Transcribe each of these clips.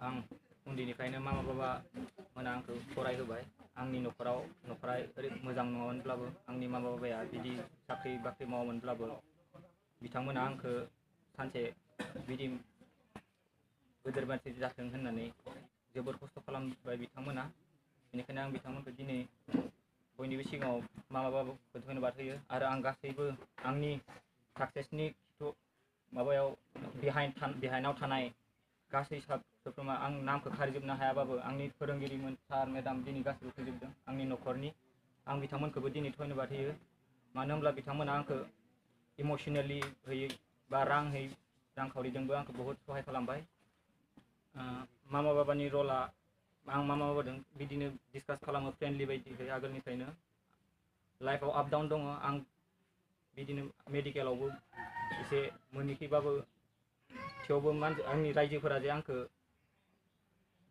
आं उन्दैनिफ्रायनो मामा बाबा मोना आंखौ फरायहोबाय आंनि न'खरा ओरै मोजां नङामोनब्लाबो आंनि मामा बाबाया बिदि साख्रि बाख्रि मावामोनब्लाबो बिथांमोना आंखौ सानसे बिदि गोदोर मानसि जाथों होननानै जोबोर खस्थ' खालामबाय बिथांमोना बेनिखायनो आं बिथांमोनखौ दिनै बयनिबो सिगाङाव मामा बाबाखौ धन्यबाद होयो आरो आं गासैबो आंनि साक्सेसनि माबायाव बिहाइन्डआव थानाय गासै सोद्रोमा आं नामखौ खारिजोबनो हायाबाबो आंनि फोरोंगिरिमोन सार मेडाम दिनै गासैबो फैजोबदों आंनि न'खरनि आं बिथांमोनखौबो दिनै धन्यबाद होयो मानो होनब्ला बिथांमोना आंखौ इमोसनेलि होयै बा रांखावरिजोंबो आंखौ बहुद सहाय खालामबाय मामा बाबानि रला आं मामा बाबाजों बिदिनो डिसकास खालामो फ्रेन्डलि बायदिहै आगोलनिफ्रायनो लाइफआव आप डाउन दङ आं बिदिनो मेडिकेलावबो एसे मोनैखैबाबो थेवबो आंनि रायजोफोरा जे आंखौ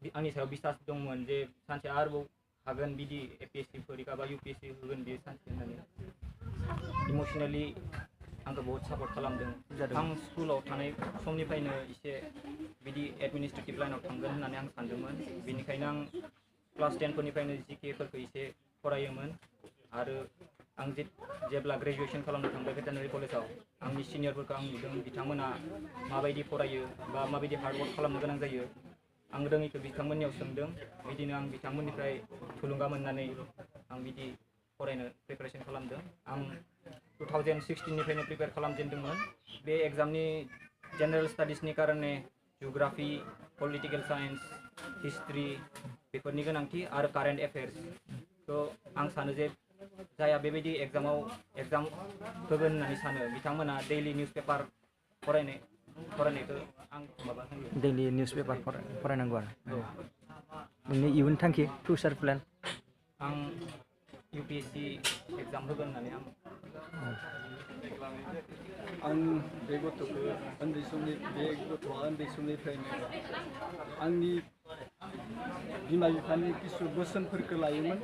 आंनि सायाव बिसास दंमोन जे सानसे आरोबाव हागोन बिदि APSC परीक्षा बा UPSC होगोन बे सानसे होननानै इमोसनेलि आंखौ बहुत सापर्ट खालामदों आं स्कुलाव थानाय समनिफ्रायनो एसे बिदि एडमिनिस्ट्रेटिभ लाइनाव थांगोन होननानै आं सानदोंमोन बेनिखायनो आं क्लास 10 फोरनिफ्रायनो GK एसे फरायोमोन आरो आं जेब्ला ग्रेजुवेसन खालामनो थांबाय भेटेनारि कलेजाव आंनि सिनियरफोरखौ आं नुदों बिथांमोना माबायदि फरायो बा माबायदि हार्डवर्क खालामनो गोनां जायो आं रोङैखौ बिथांमोननियाव सोंदों बिदिनो आं बिथांमोननिफ्राय थुलुंगा मोननानै आं बिदि फरायनो प्रिपारेसन खालामदों आं 2016निफ्रायनो प्रिपेयार खालामजेनदोंमोन बे एग्जामनि जेनेरेल स्टाडिसनि कारणे जिअ'ग्राफि पलिटिकेल साइन्स हिस्ट्रि बेफोरनि गोनांथि आरो कारेन्ट एफेयार्स थ' आं सानो जे जायहा बेबायदि एग्जाम होगोन होननानै सानो बिथांमोना दैलि निउस पेपार फरायनायखौ आं माबा होयो दैलि निउस पेपार फरायनांगौ आरो नोंनि इयुन थांखि फिउचार प्लेन आं UPSC एग्जाम होगोन होननानै आं बे गथ'खौ उन्दै समनिफ्रायनो आंनि बिमा बिफानि किसु बोसोनफोरखौ लायोमोन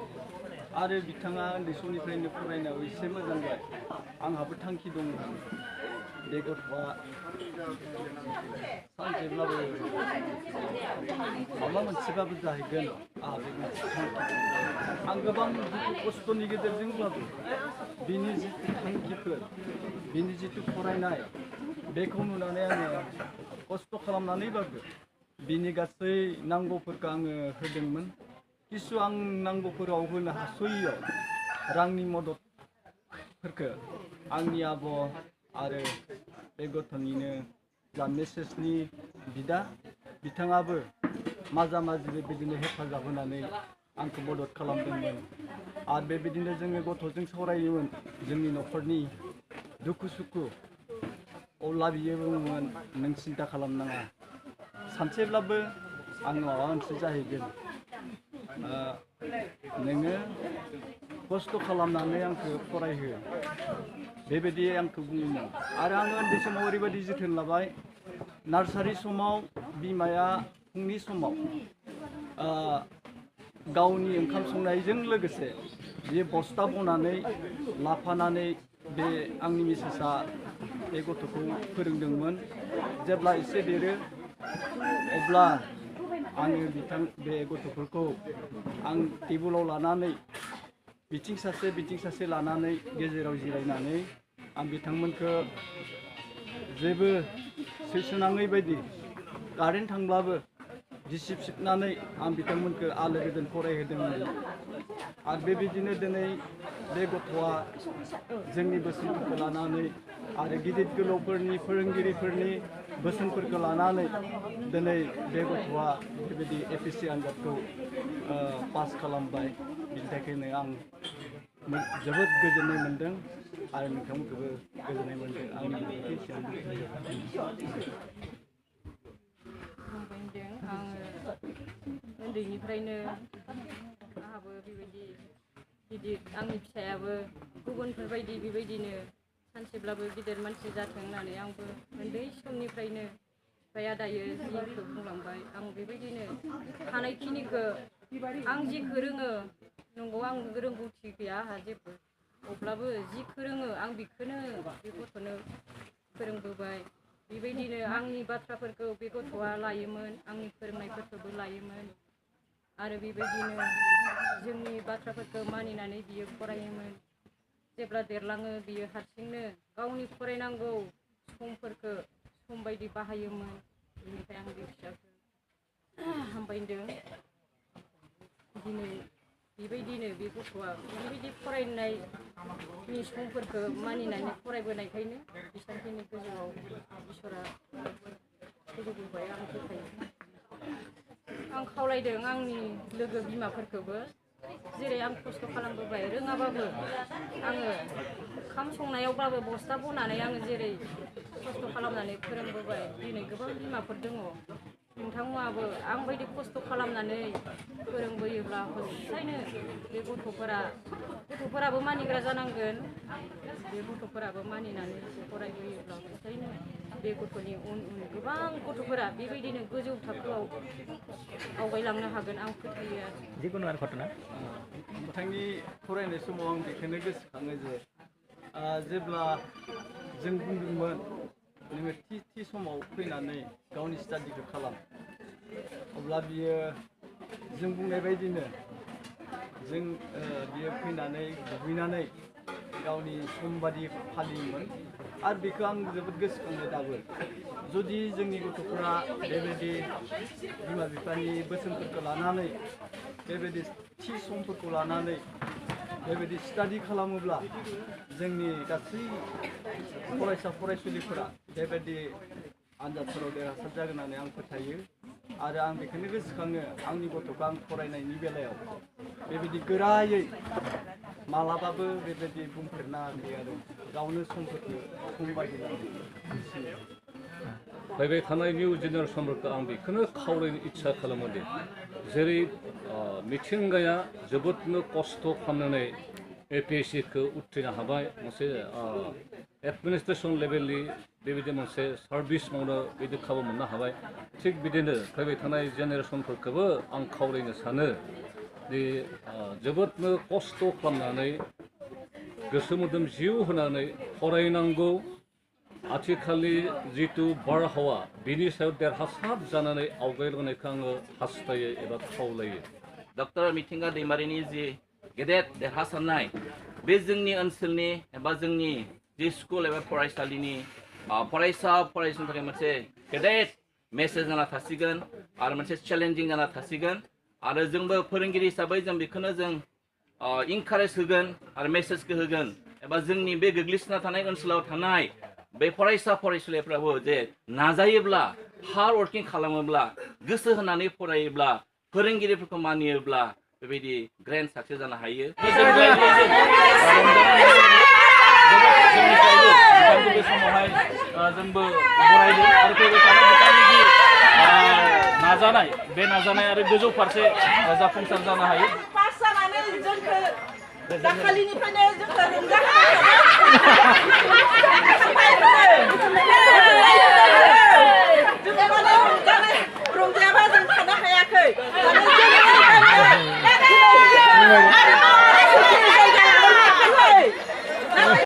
आरो बिथाङा उन्दै समनिफ्रायनो फरायनायाव एसे मोजां जाबाय आंहाबो थांखि दंमोन बे गथ'आ सानसेब्लाबो माबा मोनसेबाबो जाहैगोन आंहा बे मोनसे थांखि दं आं गोबां दुखु खस्थ'नि गेजेरजोंब्लाबो बिनि जिथु थांखिफोर बिनि जिथु फरायनाय बेखौ नुनानै आङो खस्थ' खालामनानैबाबो बिनि गासै नांगौफोरखौ आङो होदोंमोन किसु आं नांगौफोराव होनो हास'यैयाव रांनि मददफोरखौ आंनि आब' आरो बे गथ'निनो जा मेसेजनि बिदा बिथाङाबो माजा माजि बेबायदिनो हेफाजाब होनानै आंखौ मदद खालामदोंमोन आरो बेबायदिनो जोङो गथ'जों सावरायोमोन जोंनि न'खरनि दुखु सुखु अब्ला बियो बुङोमोन नों सिन्था खालामनाङा सानसेब्लाबो आं माबा मोनसे जाहैगोन नोङो खस्थ' खालामनानै आंखौ फरायहो बेबायदि आंखौ बुङोमोन आरो आङो उन्दै समाव ओरैबायदि जोथोन लाबाय नार्सारि समाव बिमाया फुंनि समाव गावनि ओंखाम संनायजों लोगोसे बियो बस्ता बनानै लाफानानै बे आंनि मिसेसआ बे गथ'खौ फोरोंदोंमोन जेब्ला एसे देरो अब्ला आङो बे गथ'फोरखौ आं टेबोलाव लानानै बिथिं सासे लानानै गेजेराव जिरायनानै आं बिथांमोनखौ जेबो सैसोनाङै बायदि कारेन्ट थांब्लाबो गिसिब सिबनानै आं बिथांमोनखौ आलो गोजोन फरायहोदोंमोन आरो बेबायदिनो दिनै बे गथ'आ जोंनि बोसोनफोरखौ लानानै आरो गिदिर गोलावफोरनि फोरोंगिरिफोरनि बोसोनफोरखौ लानानै दिनै बे गथ'आ बेबायदि APSC आनजादखौ पास खालामबाय बिनि थाखायनो आं जोबोद गोजोननाय मोन्दों आरो नोंथांमोनखौबो गोजोननाय मोन्दों आंनि बिबुंथि आङो उन्दैनिफ्रायनो आंहाबो बेबायदि गिदिर आंनि फिसायाबो गुबुनफोरबायदि बेबायदिनो सानसेब्लाबो गिदिर मानसि जाथों होननानै आंबो उन्दै समनिफ्रायनो बिफाया दायो जिखौ बुंलांबाय आं बेबायदिनो हानायखिनिखौ आं जिखौ रोङो नंगौ आं रोंगौथि गैया आंहा जेबो अब्लाबो जिखौ रोङो आं बेखौनो बे गथ'नो फोरोंबोबाय बेबायदिनो आंनि बाथ्राफोरखौ बे गथ'आ लायोमोन आंनि फोरोंनायफोरखौबो लायोमोन आरो बेबायदिनो जोंनि बाथ्राफोरखौ मानिनानै बियो फरायोमोन जेब्ला देरलाङो बियो हारसिंनो गावनि फरायनांगौ समफोरखौ सम बायदि बाहायोमोन बेनिफ्राय आं बे फिसाखौ हामबायदों दिनै बेबायदिनो बे गथ'आ बेबायदि फरायनायनि समफोरखौ मानिनानै फरायबोनायखायनो बेसांखिनि गोजौआव इसोरा फोजौबोबाय आं फोथायो आं खावलायदों आंनि लोगो बिमाफोरखौबो जेरै आं खस्थ' खालामबोबाय रोङाबाबो आङो ओंखाम संनायावब्लाबो बस्ता बनानै आङो जेरै खस्थ' खालामनानै फोरोंबोबाय दिनै गोबां बिमाफोर दङ नोंथांमोनाबो आंबायदि खस्थ' खालामनानै फोरोंबोयोब्ला हसायनो बे गथ'फोराबो मानिग्रा जानांगोन बे गथ'फोराबो मानिनानै फरायबोयोब्ला हसायनो बे गथ'नि उन गोबां गथ'फोरा बेबायदिनो गोजौ थाखोआव आवगायलांनो हागोन आं फोथायो आरो जिखुनु आरो घटना बिथांनि फरायनाय समाव आं बेखौनो गोसोखाङो जे जेब्ला जों बुंदोंमोन नोङो थि समाव फैनानै गावनि स्टाडिखौ खालाम अब्ला बियो जों बुंनाय बायदिनो बियो फैनानै दुगैनानै गावनि समबादि फालियोमोन आरो बेखौ आं जोबोद गोसोखाङो दाबो जुदि जोंनि गथ'फोरा बेबायदि बिमा बिफानि बोसोनफोरखौ लानानै बेबायदि थि समफोरखौ लानानै बेबायदि स्टाडि खालामोब्ला जोंनि गासै फरायसा फरायसुलिफोरा बेबायदि आनजादफोराव देरहासार जागोन होननानै आं फोथायो आरो आं बेखौनो गोसोखाङो आंनि गथ'खौ आं फरायनायनि बेलायाव बेबायदि गोरायै मालाबाबो बेबायदि बुंफेरनाङाखै आरो गावनो समफोरखौ सम बायदि लायो फैबाय थानाय निउ जेनेरेसनफोरखौ आं बेखौनो खावलायनो इच्ছা खालामो दि जेरै मिथिंगाया जोबोदनो खस्थ' खालामनानै APSCखौ उथ्रिनो हाबाय मोनसे एडमिनिस्ट्रेसन लेभेलनि बेबायदि मोनसे सार्भिस मावनो बिदि खाबु मोननो हाबाय थिग बिदिनो फैबाय थानाय जेनेरेसनफोरखौबो आं खावलायनो सानो दि जोबोदनो खस्थ' खालामनानै गोसो मोदोम जिउ होनानै फरायनांगौ आथिखालनि जितु बारहावा बिनि सायाव देरहासार जानानै आवगायलांनायखौ आङो हास्थायो एबा खावलायो डक्टर मिथिंगा दैमारिनि जि गेदेर देरहासारनाय बे जोंनि ओनसोलनि एबा जोंनि जि स्कुल एबा फरायसालिनि फरायसा फरायसुलिनि थाखाय मोनसे गेदेर मेसेज जाना थासिगोन आरो मोनसे चेलेन्जिं जाना थासिगोन आरो जोंबो फोरोंगिरि हिसाबै जों बेखौनो जों इनकारेज होगोन आरो मेसेजखौ होगोन एबा जोंनि बे गोग्लैसोना थानाय ओनसोलाव थानाय बे फरायसा फरायसुलिफ्राबो जे नाजायोब्ला हार्ड वर्किं खालामोब्ला गोसो होनानै फरायोब्ला फोरोंगिरिफोरखौ मानियोब्ला बेबायदि ग्रेन्ड साक्सेस जानो हायो बे समावहाय जोंबो बरायदों आरो फैबाय थानाय बिथांनि जि नाजानाय बे नाजानाय आरो गोजौ फारसे जाफुंसार जानो हायो पास जानानै जोंखौ दाखालिनिफ्रायनो जोंखौ रंजाहोनो